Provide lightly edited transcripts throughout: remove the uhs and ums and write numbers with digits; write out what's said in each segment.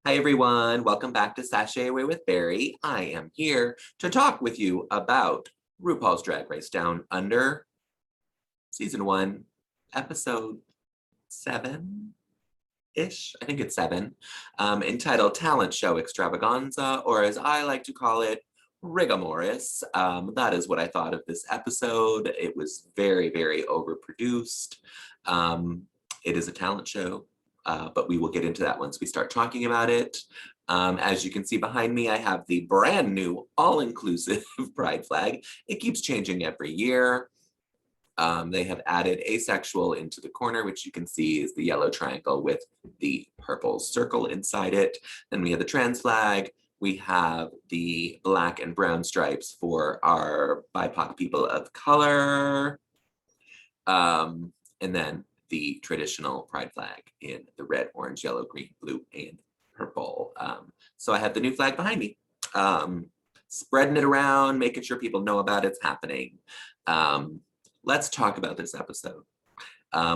Hi everyone, welcome back to Sashay Away with Barry. I am here to talk with you about RuPaul's Drag Race Down Under, Season 1, Episode 7-ish, I think it's 7, entitled Talent Show Extravaganza, or as I like to call it, Rigamoris. That is what I thought of this episode. It was very, very overproduced. It is a talent show. But we will get into that once we start talking about it. As you can see behind me, I have the brand new all-inclusive pride flag. It keeps changing every year. They have added asexual into the corner, which you can see is the yellow triangle with the purple circle inside it. Then we have the trans flag. We have the black and brown stripes for our BIPOC people of color. And then the traditional pride flag in the red, orange, yellow, green, blue, and purple. So I have the new flag behind me. Spreading it around, making sure people know about it's happening. Let's talk about this episode.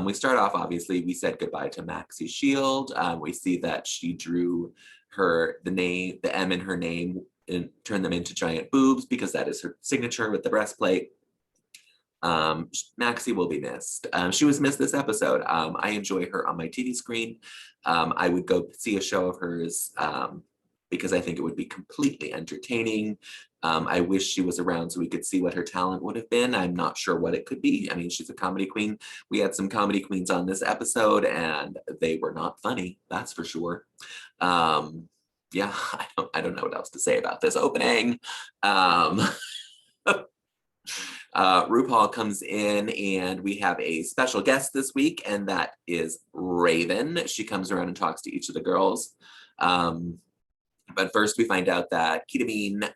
We start off, obviously, we said goodbye to Maxie Shield. We see that she drew the M in her name and turned them into giant boobs because that is her signature with the breastplate. Maxie will be missed. She was missed this episode. I enjoy her on my TV screen. I would go see a show of hers because I think it would be completely entertaining. I wish she was around so we could see what her talent would have been. I'm not sure what it could be. I mean, she's a comedy queen. We had some comedy queens on this episode and they were not funny, that's for sure. Yeah, I don't know what else to say about this opening. RuPaul comes in and we have a special guest this week, and that is Raven. She comes around and talks to each of the girls. But first we find out that Ketamine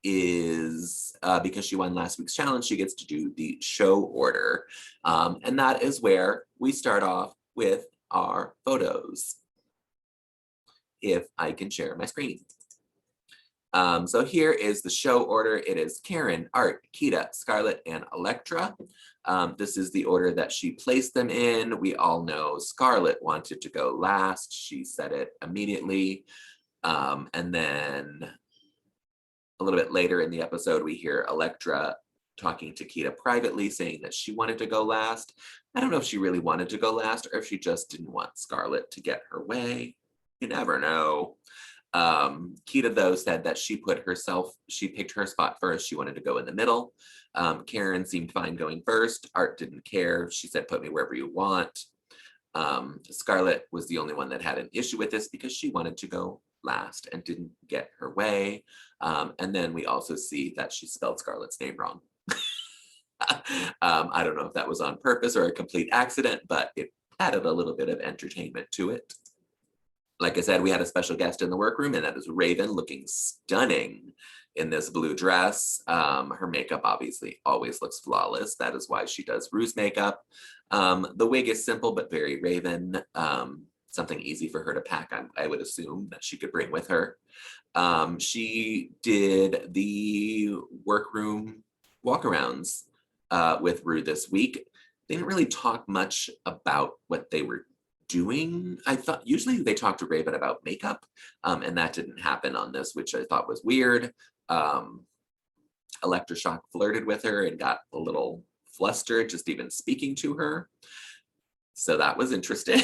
is, because she won last week's challenge, she gets to do the show order. And that is where we start off with our photos. If I can share my screen. So here is the show order. It is Karen, Art, Kita, Scarlett, and Elektra. This is the order that she placed them in. We all know Scarlett wanted to go last. She said it immediately. And then a little bit later in the episode, we hear Elektra talking to Kita privately, saying that she wanted to go last. I don't know if she really wanted to go last or if she just didn't want Scarlett to get her way. You never know. Kita, though, said that she picked her spot first. She wanted to go in the middle. Karen seemed fine going first. Art didn't care. She said, put me wherever you want. Scarlett was the only one that had an issue with this because she wanted to go last and didn't get her way. And then we also see that she spelled Scarlett's name wrong. I don't know if that was on purpose or a complete accident, but it added a little bit of entertainment to it. Like I said, we had a special guest in the workroom, and that is Raven, looking stunning in this blue dress. Her makeup obviously always looks flawless. That is why she does Ru's makeup. The wig is simple, but very Raven. Something easy for her to pack, I would assume, that she could bring with her. She did the workroom walkarounds with Ru this week. They didn't really talk much about what they were doing. I thought usually they talk to Raven about makeup, and that didn't happen on this, which I thought was weird. Electroshock flirted with her and got a little flustered just even speaking to her. So that was interesting.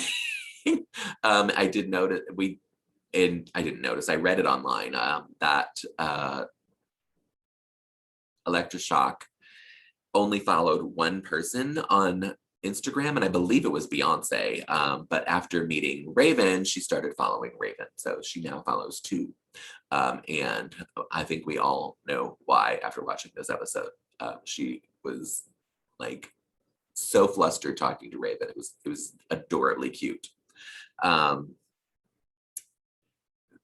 I didn't notice, I read it online, that Electroshock only followed one person on Instagram, and I believe it was Beyonce, but after meeting Raven, she started following Raven, so she now follows 2, and I think we all know why after watching this episode. She was like so flustered talking to Raven. It was adorably cute. The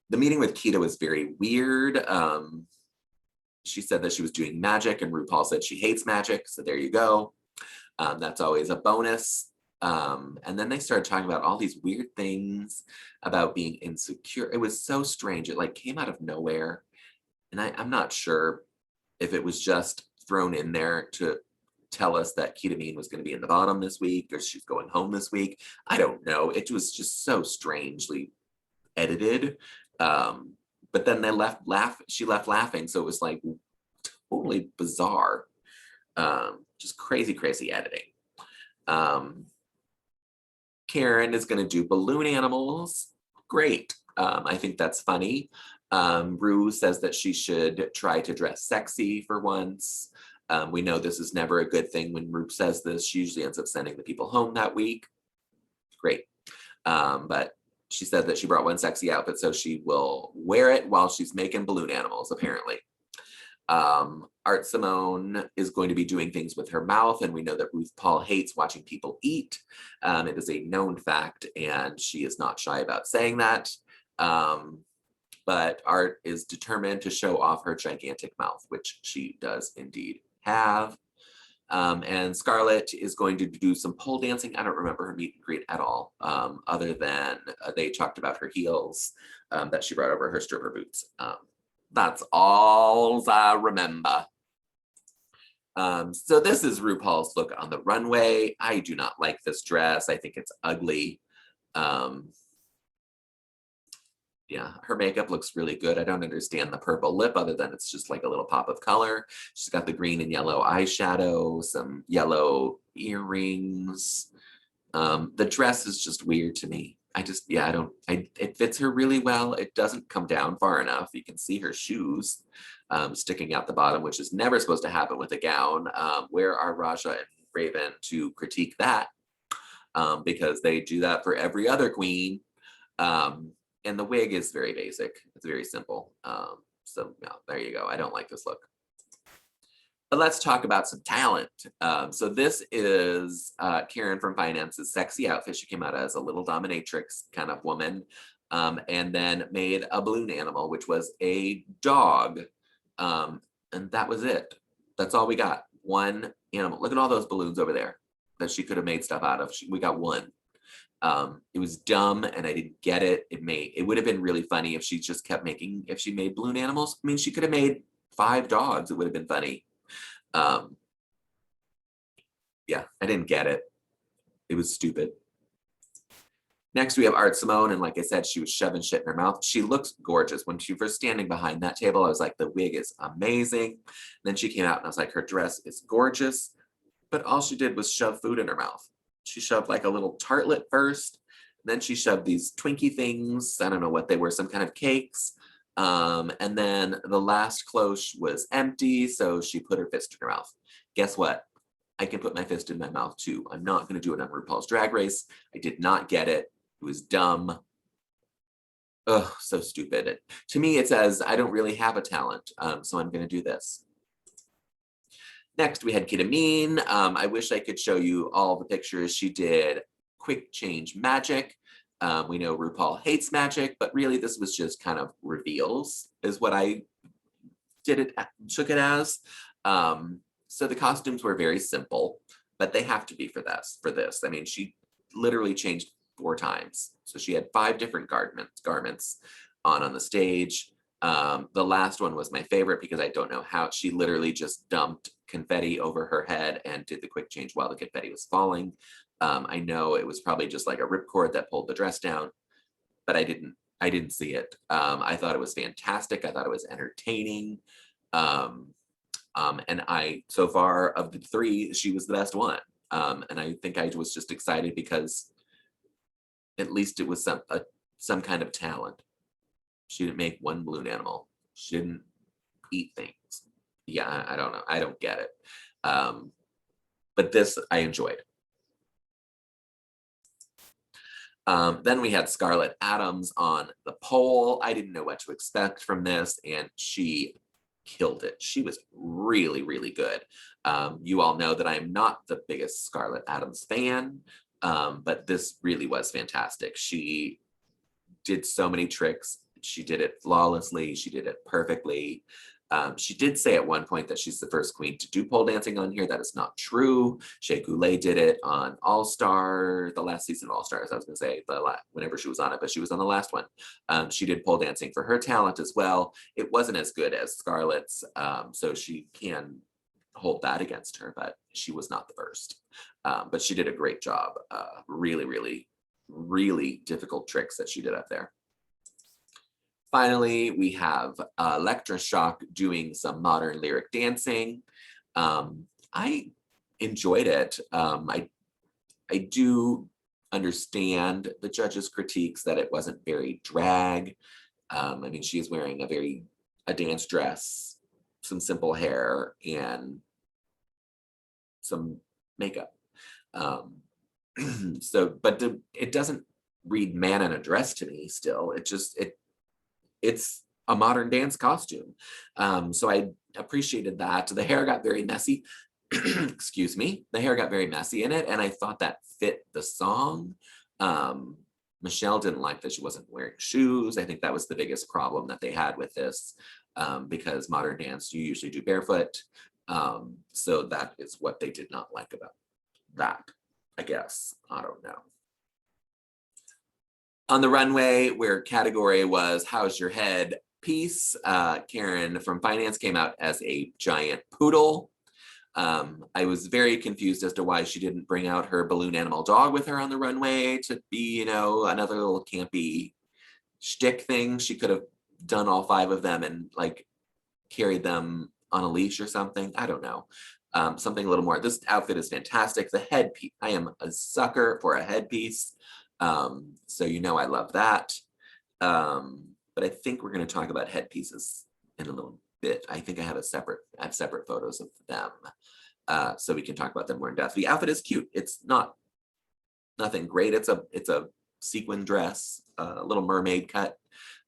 meeting with Kita was very weird. She said that she was doing magic, and RuPaul said she hates magic, so there you go. That's always a bonus. And then they started talking about all these weird things about being insecure. It was so strange. It like came out of nowhere. And I'm not sure if it was just thrown in there to tell us that Ketamine was going to be in the bottom this week or she's going home this week. I don't know. It was just so strangely edited. But then she left laughing, so it was like totally bizarre. Just crazy, crazy editing. Karen is going to do balloon animals. Great. I think that's funny. Rue says that she should try to dress sexy for once. We know this is never a good thing when Rue says this. She usually ends up sending the people home that week. Great. But she said that she brought one sexy outfit, so she will wear it while she's making balloon animals, apparently. Art Simone is going to be doing things with her mouth, and we know that RuPaul hates watching people eat. It is a known fact, and she is not shy about saying that. But Art is determined to show off her gigantic mouth, which she does indeed have. And Scarlett is going to do some pole dancing. I don't remember her meet and greet at all, other than they talked about her heels that she brought over her stripper boots. That's all I remember. So this is RuPaul's look on the runway. I do not like this dress. I think it's ugly. Yeah, her makeup looks really good. I don't understand the purple lip other than it's just like a little pop of color. She's got the green and yellow eyeshadow, some yellow earrings. The dress is just weird to me. It fits her really well. It doesn't come down far enough. You can see her shoes sticking out the bottom, which is never supposed to happen with a gown. Where are Raja and Raven to critique that? Because they do that for every other queen. And the wig is very basic. It's very simple. So yeah, there you go. I don't like this look. But let's talk about some talent. So this is Karen from Finance's sexy outfit. She came out as a little dominatrix kind of woman, and then made a balloon animal, which was a dog. And that was it. That's all we got. One animal. Look at all those balloons over there that she could have made stuff out of. We got one. It was dumb and I didn't get it. It would have been really funny if she just kept if she made balloon animals. I mean, she could have made 5 dogs. It would have been funny. Yeah, I didn't get it. It was stupid. Next, we have Art Simone, and like I said, she was shoving shit in her mouth. She looks gorgeous. When she was standing behind that table, I was like, the wig is amazing. And then she came out and I was like, her dress is gorgeous, but all she did was shove food in her mouth. She shoved like a little tartlet first, and then she shoved these Twinkie things. I don't know what they were, some kind of cakes. And then the last cloche was empty, so she put her fist in her mouth. Guess what? I can put my fist in my mouth too. I'm not going to do it on RuPaul's Drag Race. I did not get it. It was dumb. Ugh, so stupid. To me, it says, I don't really have a talent, so I'm going to do this. Next, we had Ketamine. I wish I could show you all the pictures. She did quick change magic. We know RuPaul hates magic, but really this was just kind of reveals is what I took it as. So the costumes were very simple, but they have to be for this. I mean, she literally changed 4 times. So she had 5 different garments on the stage. The last one was my favorite because I don't know how she literally just dumped confetti over her head and did the quick change while the confetti was falling. I know it was probably just like a ripcord that pulled the dress down, but I didn't see it. I thought it was fantastic. I thought it was entertaining. And so far of the 3, she was the best one. And I think I was just excited because at least it was some kind of talent. She didn't make one balloon animal. She didn't eat things. Yeah, I don't know. I don't get it. But this I enjoyed. Then we had Scarlett Adams on the pole. I didn't know what to expect from this, and she killed it. She was really, really good. You all know that I'm not the biggest Scarlett Adams fan, but this really was fantastic. She did so many tricks. She did it flawlessly. She did it perfectly. She did say at one point that she's the first queen to do pole dancing on here. That is not true. Shea Coulee did it on All Star, the last season of All Stars. I was going to say whenever she was on it, but she was on the last one. She did pole dancing for her talent as well. It wasn't as good as Scarlett's, so she can hold that against her, but she was not the first. But she did a great job. Really, really, really difficult tricks that she did up there. Finally, we have Electroshock doing some modern lyric dancing. I enjoyed it. I do understand the judges' critiques that it wasn't very drag. I mean, she is wearing a dance dress, some simple hair, and some makeup. But it doesn't read man in a dress to me still. It's a modern dance costume. So I appreciated that. The hair got very messy. Excuse me. The hair got very messy in it, and I thought that fit the song. Michelle didn't like that she wasn't wearing shoes. I think that was the biggest problem that they had with this, because modern dance, you usually do barefoot. So that is what they did not like about that, I guess. I don't know. On the runway, where category was How's Your Head piece, Karen from finance came out as a giant poodle. I was very confused as to why she didn't bring out her balloon animal dog with her on the runway to be, another little campy shtick thing. She could have done all 5 of them and like carried them on a leash or something. I don't know. Something a little more. This outfit is fantastic. The headpiece, I am a sucker for a headpiece. So I love that. But I think we're going to talk about headpieces in a little bit. I think I have separate photos of them, so we can talk about them more in depth. The outfit is cute. It's nothing great. It's a sequin dress, a little mermaid cut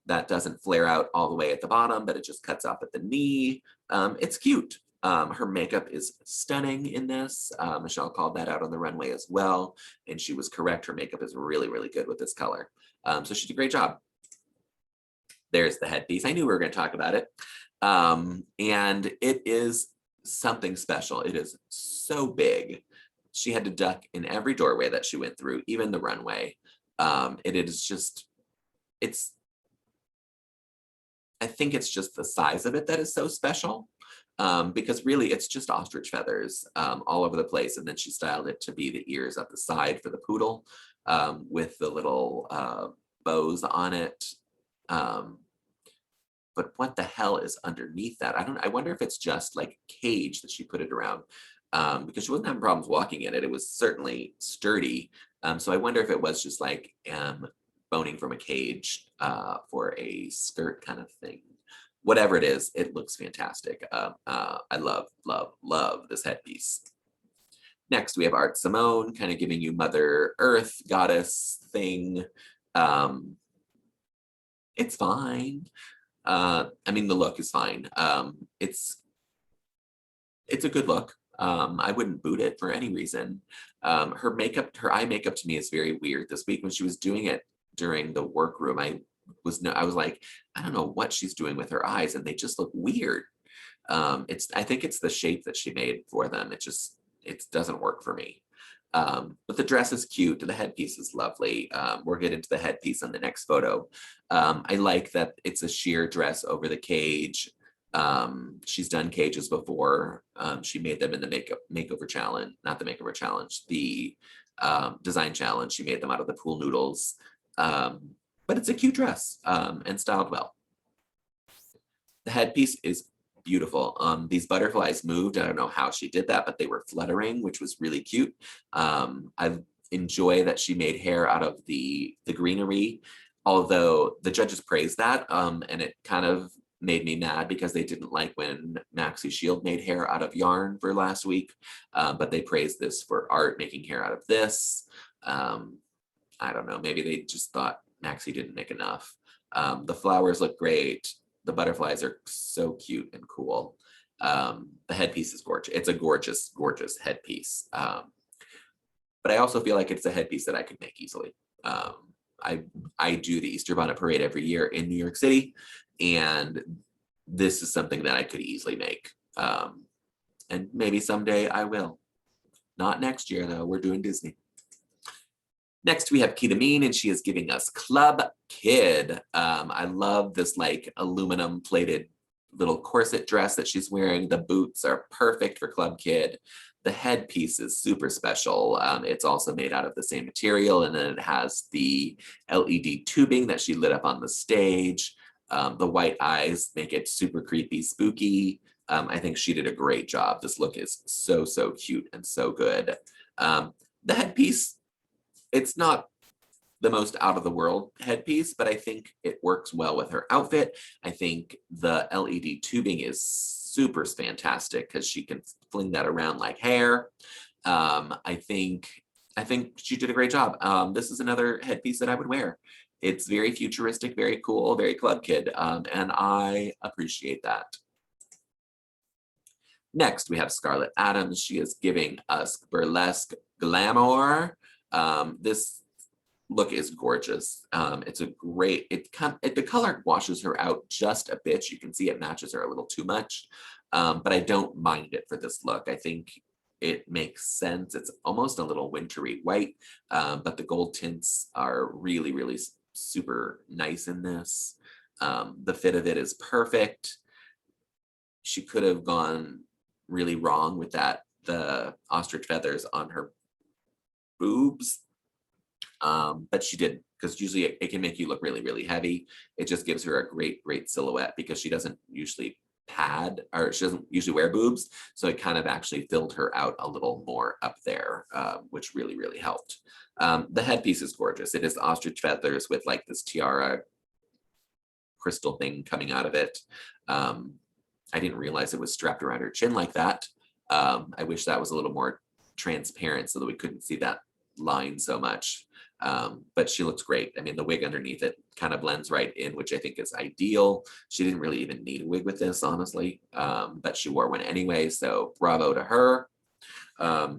that doesn't flare out all the way at the bottom, but it just cuts off at the knee. It's cute. Her makeup is stunning in this. Michelle called that out on the runway as well, and she was correct. Her makeup is really, really good with this color. So she did a great job. There's the headpiece. I knew we were going to talk about it. And it is something special. It is so big. She had to duck in every doorway that she went through, even the runway. I think it's just the size of it that is so special. Because really it's just ostrich feathers all over the place. And then she styled it to be the ears at the side for the poodle, with the little bows on it. But what the hell is underneath that? I wonder if it's just like cage that she put it around, because she wasn't having problems walking in it. It was certainly sturdy. So I wonder if it was just like boning from a cage for a skirt kind of thing. Whatever it is, it looks fantastic. I love this headpiece. Next, we have Art Simone, kind of giving you Mother Earth goddess thing. It's fine. I mean, the look is fine. It's a good look. I wouldn't boot it for any reason. Her eye makeup to me is very weird. This week when she was doing it during the workroom, I was like, I don't know what she's doing with her eyes, and they just look weird. I think it's the shape that she made for them. It doesn't work for me. But the dress is cute. The headpiece is lovely. We'll get into the headpiece on the next photo. I like that it's a sheer dress over the cage. She's done cages before. She made them in the makeover challenge, not the makeover challenge, the design challenge. She made them out of the pool noodles. But it's a cute dress, and styled well. The headpiece is beautiful. These butterflies moved. I don't know how she did that, but they were fluttering, which was really cute. I enjoy that she made hair out of the greenery, although the judges praised that, and it kind of made me mad because they didn't like when Maxi Shield made hair out of yarn for last week, but they praised this for Art making hair out of this. I don't know, maybe they just thought Maxi didn't make enough. The flowers look great. The butterflies are so cute and cool. The headpiece is gorgeous. It's a gorgeous, gorgeous headpiece. But I also feel like it's a headpiece that I could make easily. I do the Easter Bonnet Parade every year in New York City, and this is something that I could easily make. And maybe someday I will. Not next year, though. We're doing Disney. Next, we have Kitamin, and she is giving us Club Kid. I love this like aluminum plated little corset dress that she's wearing. The boots are perfect for Club Kid. The headpiece is super special. It's also made out of the same material, and then it has the LED tubing that she lit up on the stage. The white eyes make it super creepy, spooky. I think she did a great job. This look is so, so cute and so good. The headpiece, it's not the most out of the world headpiece, but I think it works well with her outfit. I think the LED tubing is super fantastic because she can fling that around like hair. I think she did a great job. This is another headpiece that I would wear. It's very futuristic, very cool, very club kid, and I appreciate that. Next, we have Scarlett Adams. She is giving us burlesque glamour. This look is gorgeous. It's a great, the color washes her out just a bit. You can see it matches her a little too much, but I don't mind it for this look. I think it makes sense. It's almost a little wintry white, but the gold tints are really, really super nice in this. The fit of it is perfect. She could have gone really wrong with the ostrich feathers on her boobs, but she didn't, because usually it can make you look really, really heavy. It just gives her a great, great silhouette because she doesn't usually pad, or she doesn't usually wear boobs, so it kind of actually filled her out a little more up there, which really, really helped. The headpiece is gorgeous. It is ostrich feathers with like this tiara crystal thing coming out of it. I didn't realize it was strapped around her chin like that. I wish that was a little more transparent so that we couldn't see that line so much. But she looks great. I mean, the wig underneath it kind of blends right in, which I think is ideal. She didn't really even need a wig with this, honestly, but she wore one anyway, so bravo to her.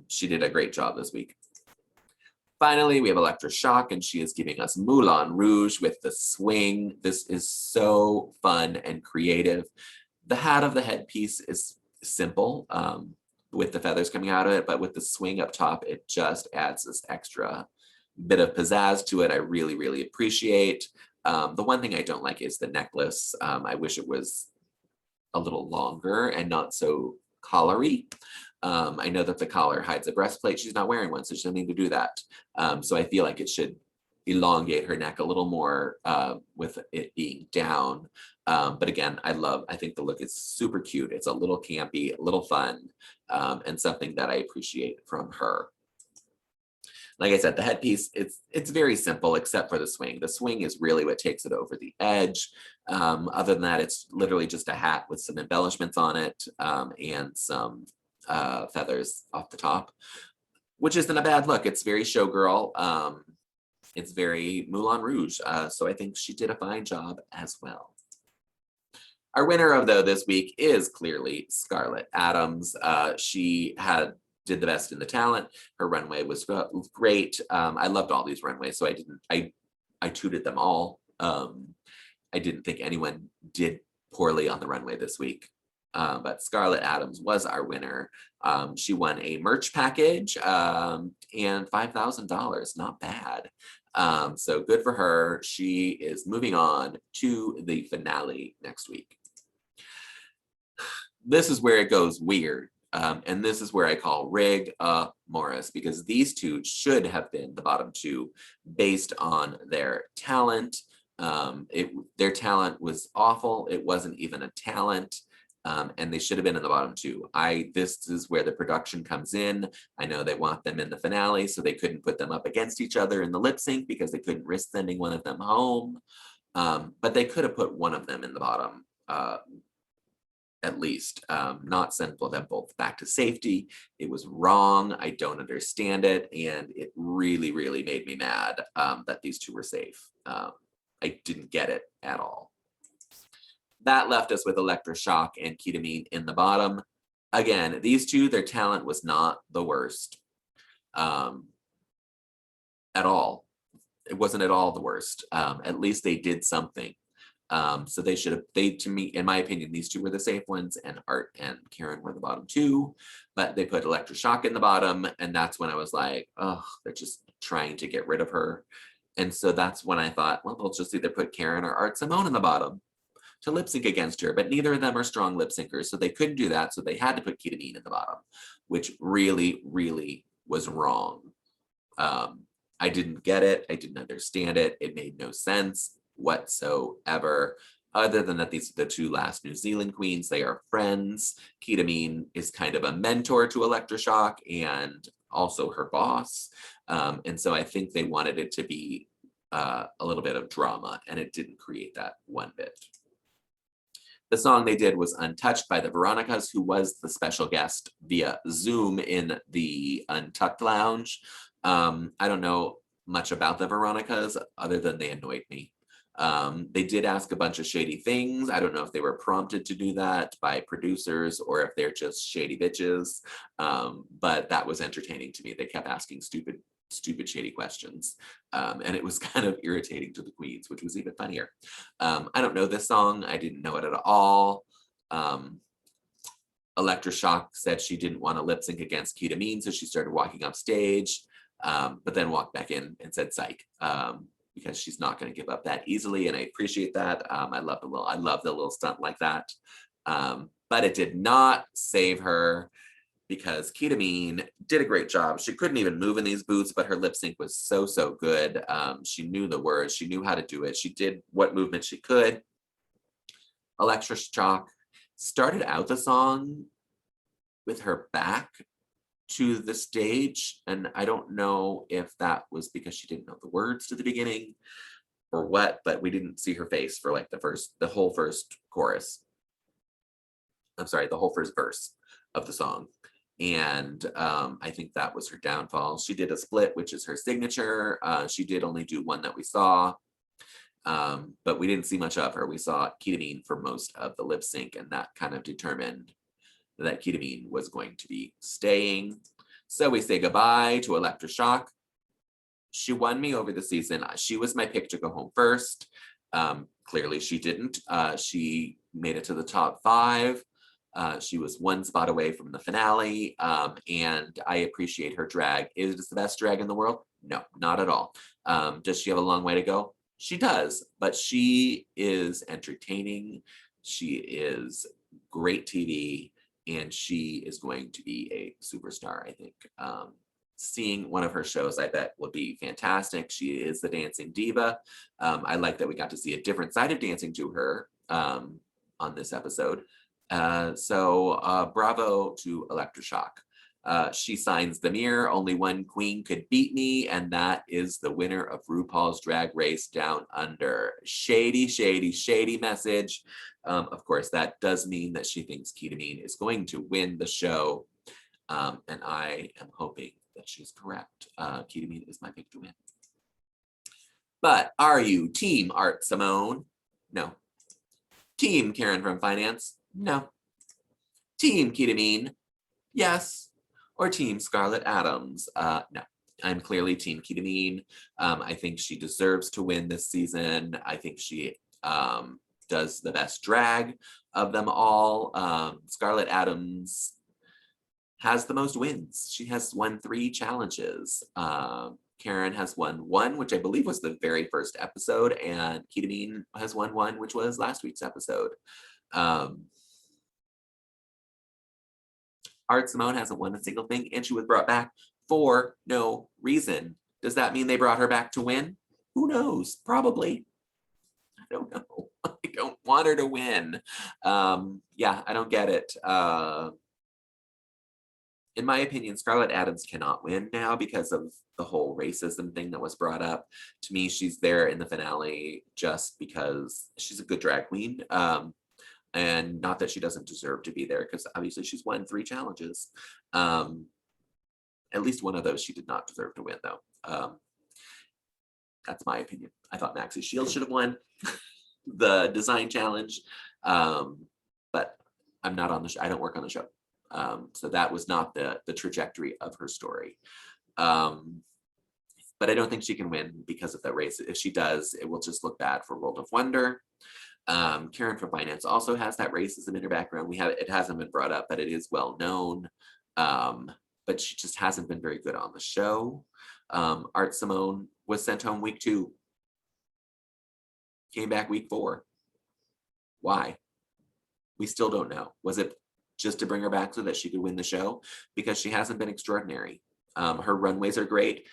She did a great job this week. Finally, we have Electra Shock, and she is giving us Moulin Rouge with the swing. This is so fun and creative. The hat of the headpiece is simple, with the feathers coming out of it, but with the swing up top, it just adds this extra bit of pizzazz to it. I really, really appreciate. The one thing I don't like is the necklace. I wish it was a little longer and not so collared. I know that the collar hides a breastplate. She's not wearing one, so she doesn't need to do that. So I feel like it should elongate her neck a little more with it being down. But again, I think the look is super cute. It's a little campy, a little fun, and something that I appreciate from her. Like I said, the headpiece, it's very simple except for the swing. The swing is really what takes it over the edge. Other than that, it's literally just a hat with some embellishments on it, and some feathers off the top, which isn't a bad look. It's very showgirl. It's very Moulin Rouge. So I think she did a fine job as well. Our winner of this week is clearly Scarlett Adams. She did the best in the talent. Her runway was great. I loved all these runways, so I tooted them all. I didn't think anyone did poorly on the runway this week. But Scarlett Adams was our winner. She won a merch package and $5,000, not bad. So good for her. She is moving on to the finale next week. This is where it goes weird. And this is where I call Rig Morris, because these two should have been the bottom two based on their talent. Their talent was awful. It wasn't even a talent. And they should have been in the bottom two. This is where the production comes in. I know they want them in the finale, so they couldn't put them up against each other in the lip sync because they couldn't risk sending one of them home. But they could have put one of them in the bottom, at least, not send them both back to safety. It was wrong. I don't understand it. And it really, really made me mad that these two were safe. I didn't get it at all. That left us with Electra Shock and Ketamine in the bottom. Again, these two, their talent was not the worst at all. It wasn't at all the worst. At least they did something. So to me, in my opinion, these two were the safe ones, and Art and Karen were the bottom two, but they put Electra Shock in the bottom, and that's when I was like, oh, they're just trying to get rid of her. And so that's when I thought, well, they'll just either put Karen or Art Simone in the bottom to lip sync against her, but neither of them are strong lip syncers, so they couldn't do that, so they had to put Ketamine in the bottom, which really, really was wrong. I didn't get it. I didn't understand it. It made no sense whatsoever. Other than that, these are the two last New Zealand queens. They are friends. Ketamine is kind of a mentor to Electroshock and also her boss. And so I think they wanted it to be a little bit of drama, and it didn't create that one bit. The song they did was Untouched by the Veronicas, who was the special guest via Zoom in the Untucked Lounge. I don't know much about the Veronicas other than they annoyed me. They did ask a bunch of shady things. I don't know if they were prompted to do that by producers or if they're just shady bitches. But that was entertaining to me. They kept asking stupid, shady questions. And it was kind of irritating to the queens, which was even funnier. I don't know this song. I didn't know it at all. Electroshock said she didn't want to lip sync against Ketamine, so she started walking off stage, but then walked back in and said psych. Because she's not going to give up that easily, and I appreciate that. I love the little stunt like that. But it did not save her because Ketamine did a great job. She couldn't even move in these boots, but her lip sync was so good. She knew the words, she knew how to do it. She did what movement she could. Electroshock started out the song with her back to the stage, and I don't know if that was because she didn't know the words to the beginning or what, but we didn't see her face for like the whole first chorus. I'm sorry, the whole first verse of the song. And I think that was her downfall. She did a split, which is her signature. She did only do one that we saw, but we didn't see much of her. We saw Ketamine for most of the lip sync, and that kind of determined that Ketamine was going to be staying. So we say goodbye to Electroshock. She won me over the season. She was my pick to go home first. Clearly she didn't. She made it to the top 5. She was one spot away from the finale, and I appreciate her drag. Is it the best drag in the world? No, not at all. Does she have a long way to go? She does, but she is entertaining. She is great TV. And she is going to be a superstar, I think. Seeing one of her shows, I bet, will be fantastic. She is the dancing diva. I like that we got to see a different side of dancing to her on this episode. So bravo to Electroshock. She signs the mirror. Only one queen could beat me, and that is the winner of RuPaul's Drag Race Down Under. Shady, shady, shady message. Of course, that does mean that she thinks Ketamine is going to win the show, and I am hoping that she's correct. Ketamine is my pick to win. But are you Team Art Simone? No. Team Karen from Finance? No. Team Ketamine? Yes. Or Team Scarlett Adams? No. I'm clearly Team Ketamine. I think she deserves to win this season. I think she does the best drag of them all. Scarlett Adams has the most wins. She has won 3 challenges. Karen has won 1, which I believe was the very first episode, and Ketamine has won 1, which was last week's episode. Art Simone hasn't won a single thing, and she was brought back for no reason. Does that mean they brought her back to win? Who knows? Probably. I don't know. I don't want her to win. Yeah, I don't get it. In my opinion, Scarlett Adams cannot win now because of the whole racism thing that was brought up. To me, she's there in the finale just because she's a good drag queen. And not that she doesn't deserve to be there, because obviously she's won 3 challenges. At least one of those she did not deserve to win, though. That's my opinion. I thought Maxie Shields should have won the design challenge, but I'm not on the show. I don't work on the show. So that was not the trajectory of her story. But I don't think she can win because of that race. If she does, it will just look bad for World of Wonder. Karen from Finance also has that racism in her background. It hasn't been brought up, but it is well known. But she just hasn't been very good on the show. Art Simone was sent home week 2. Came back week 4. Why? We still don't know. Was it just to bring her back so that she could win the show? Because she hasn't been extraordinary. Her runways are great.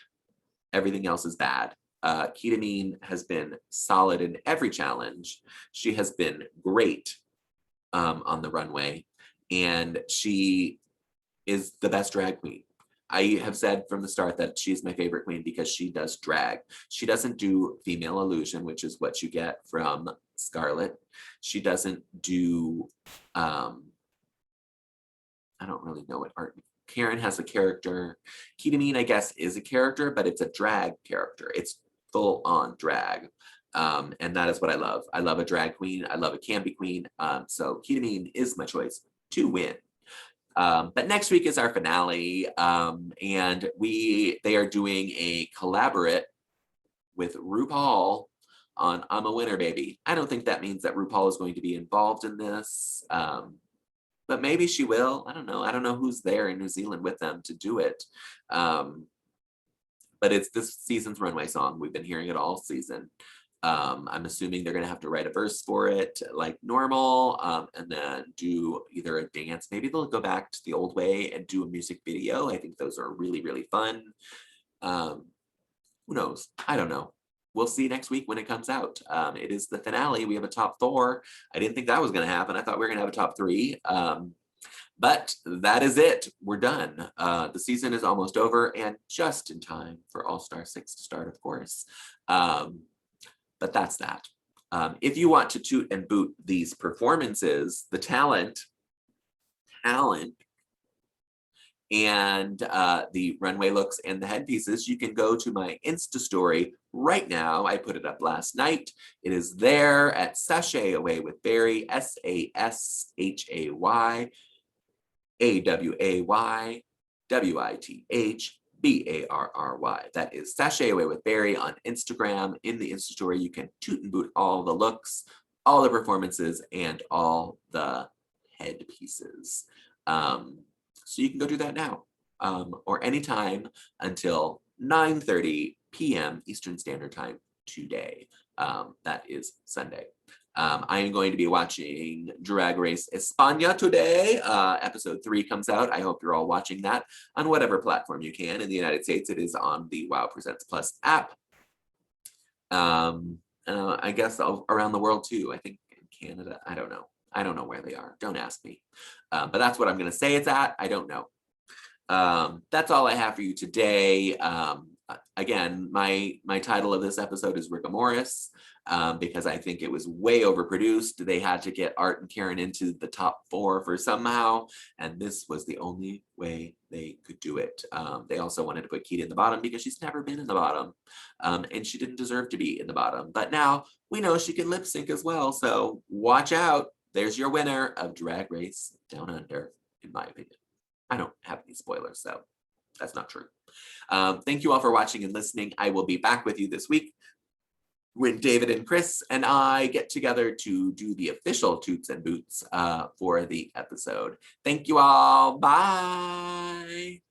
Everything else is bad. Ketamine has been solid in every challenge. She has been great on the runway, and she is the best drag queen. I have said from the start that she's my favorite queen because she does drag. She doesn't do female illusion, which is what you get from Scarlett. She doesn't do, I don't really know what art. Karen has a character. Ketamine, I guess, is a character, but it's a drag character. It's full on drag. And that is what I love. I love a drag queen. I love a campy queen. So Ketamine is my choice to win. But next week is our finale, and they are doing a collaborate with RuPaul on I'm a Winner, Baby. I don't think that means that RuPaul is going to be involved in this, but maybe she will. I don't know. I don't know who's there in New Zealand with them to do it. But it's this season's runway song. We've been hearing it all season. I'm assuming they're going to have to write a verse for it like normal, and then do either a dance. Maybe they'll go back to the old way and do a music video. I think those are really, really fun. Who knows? I don't know. We'll see next week when it comes out. It is the finale. We have a top 4. I didn't think that was going to happen. I thought we were going to have a top 3. But that is it. We're done. The season is almost over and just in time for All-Star 6 to start, of course. But that's that. If you want to toot and boot these performances, the talent, and the runway looks and the headpieces, you can go to my Insta story right now. I put it up last night. It is there at Sashay Away with Barry, SASHAY AWAY WITH BARRY. That is Sashay Away with Barry on Instagram. In the Insta story, you can toot and boot all the looks, all the performances, and all the headpieces. So you can go do that now, or anytime until 9:30 p.m. Eastern Standard Time today. That is Sunday. I am going to be watching Drag Race España today. Episode 3 comes out. I hope you're all watching that on whatever platform you can. In the United States, it is on the WoW Presents Plus app. I guess around the world too. I think in Canada. I don't know. I don't know where they are. Don't ask me. But that's what I'm going to say it's at. I don't know. That's all I have for you today. Again, my title of this episode is Rigamorous, because I think it was way overproduced. They had to get Art and Karen into the top 4 for somehow, and this was the only way they could do it. They also wanted to put Kita in the bottom because she's never been in the bottom, and she didn't deserve to be in the bottom. But now we know she can lip sync as well, so watch out. There's your winner of Drag Race Down Under, in my opinion. I don't have any spoilers, so that's not true. Thank you all for watching and listening. I will be back with you this week when David and Chris and I get together to do the official toots and boots for the episode. Thank you all. Bye.